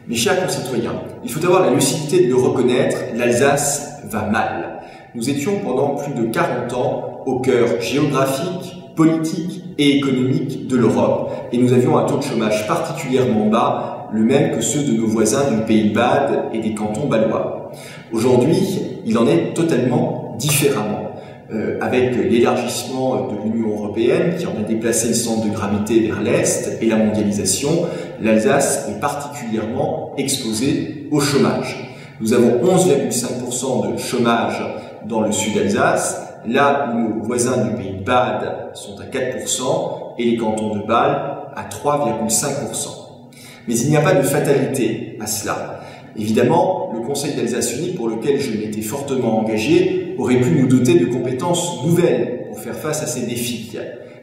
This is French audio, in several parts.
Mes chers concitoyens, il faut avoir la lucidité de le reconnaître, l'Alsace va mal. Nous étions pendant plus de 40 ans au cœur géographique, politique et économique de l'Europe et nous avions un taux de chômage particulièrement bas, le même que ceux de nos voisins du Pays de Bade et des cantons bâlois. Aujourd'hui, il en est totalement différemment. Avec l'élargissement de l'Union européenne qui en a déplacé le centre de gravité vers l'Est et la mondialisation, l'Alsace est particulièrement exposée au chômage. Nous avons 11,5% de chômage dans le sud Alsace, là où nos voisins du Pays de Bade sont à 4% et les cantons de Bâle à 3,5%. Mais il n'y a pas de fatalité à cela. Évidemment, le Conseil d'Alsace Unie, pour lequel je m'étais fortement engagé, aurait pu nous doter de compétences nouvelles pour faire face à ces défis.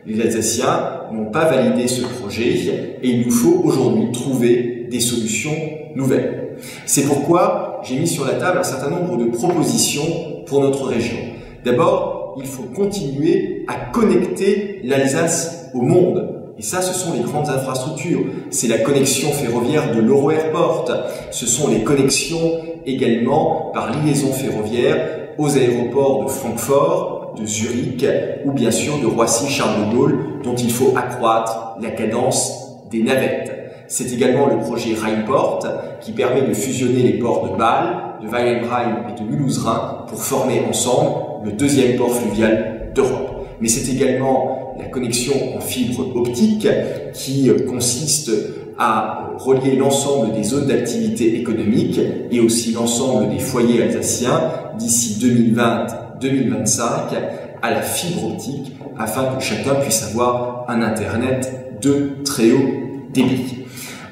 Les Alsaciens n'ont pas validé ce projet et il nous faut aujourd'hui trouver des solutions nouvelles. C'est pourquoi j'ai mis sur la table un certain nombre de propositions pour notre région. D'abord, il faut continuer à connecter l'Alsace au monde. Et ça, ce sont les grandes infrastructures. C'est la connexion ferroviaire de l'Euro-Airport. Ce sont les connexions également par liaison ferroviaire aux aéroports de Francfort, de Zurich ou bien sûr de Roissy-Charles de Gaulle dont il faut accroître la cadence des navettes. C'est également le projet Rheinport qui permet de fusionner les ports de Bâle, de Weilheim et de Mulhouse-Rhin pour former ensemble le deuxième port fluvial d'Europe. Mais c'est également la connexion en fibre optique qui consiste à relier l'ensemble des zones d'activité économique et aussi l'ensemble des foyers alsaciens d'ici 2020-2025 à la fibre optique afin que chacun puisse avoir un Internet de très haut débit.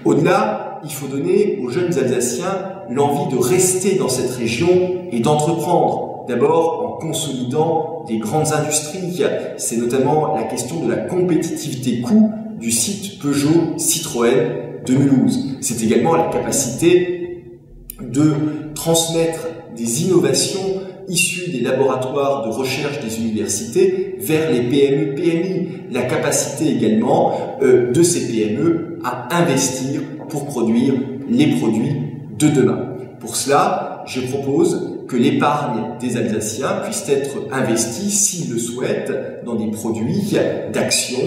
Au-delà, il faut donner aux jeunes Alsaciens l'envie de rester dans cette région et d'entreprendre. D'abord en consolidant des grandes industries. C'est notamment la question de la compétitivité coût du site Peugeot-Citroën de Mulhouse. C'est également la capacité de transmettre des innovations issues des laboratoires de recherche des universités vers les PME-PMI. La capacité également de ces PME à investir pour produire les produits de demain. Pour cela, je propose que l'épargne des Alsaciens puisse être investie, s'ils le souhaitent, dans des produits d'actions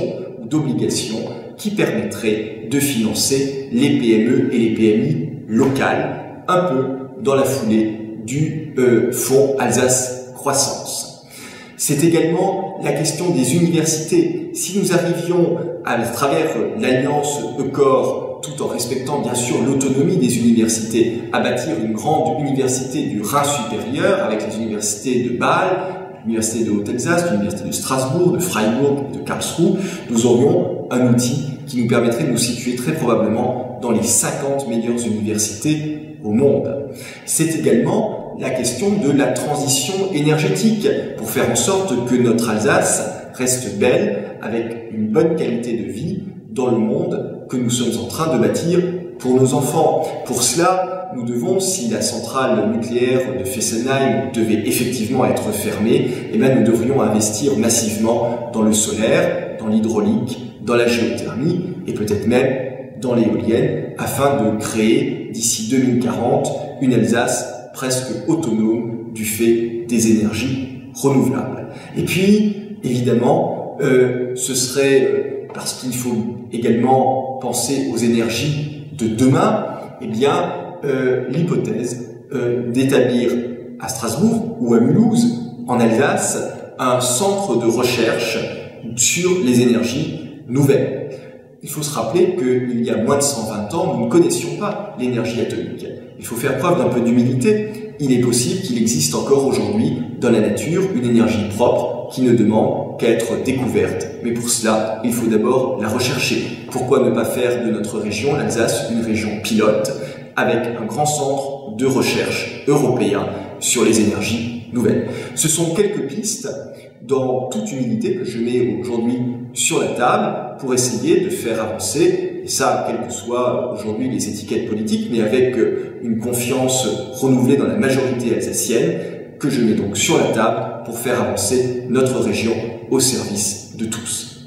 ou d'obligations qui permettraient de financer les PME et les PMI locales, un peu dans la foulée du Fonds Alsace Croissance. C'est également la question des universités. Si nous arrivions à travers l'alliance EUCOR, tout en respectant bien sûr l'autonomie des universités, à bâtir une grande université du Rhin supérieur avec les universités de Bâle, l'université de Haute-Alsace, l'université de Strasbourg, de Freiburg, de Karlsruhe, nous aurions un outil qui nous permettrait de nous situer très probablement dans les 50 meilleures universités au monde. C'est également la question de la transition énergétique pour faire en sorte que notre Alsace reste belle avec une bonne qualité de vie dans le monde que nous sommes en train de bâtir pour nos enfants. Pour cela, nous devons, si la centrale nucléaire de Fessenheim devait effectivement être fermée, eh bien nous devrions investir massivement dans le solaire, dans l'hydraulique, dans la géothermie et peut-être même dans l'éolienne afin de créer d'ici 2040 une Alsace presque autonome du fait des énergies renouvelables. Et puis, évidemment, ce serait parce qu'il faut également penser aux énergies de demain, eh bien, l'hypothèse d'établir à Strasbourg ou à Mulhouse, en Alsace, un centre de recherche sur les énergies nouvelles. Il faut se rappeler qu'il y a moins de 120 ans, nous ne connaissions pas l'énergie atomique. Il faut faire preuve d'un peu d'humilité. Il est possible qu'il existe encore aujourd'hui dans la nature une énergie propre qui ne demande qu'à être découverte. Mais pour cela, il faut d'abord la rechercher. Pourquoi ne pas faire de notre région, l'Alsace, une région pilote avec un grand centre de recherche européen sur les énergies nouvelles? Ce sont quelques pistes dans toute humilité que je mets aujourd'hui sur la table pour essayer de faire avancer, et ça, quelles que soient aujourd'hui les étiquettes politiques, mais avec une confiance renouvelée dans la majorité alsacienne, que je mets donc sur la table pour faire avancer notre région au service de tous.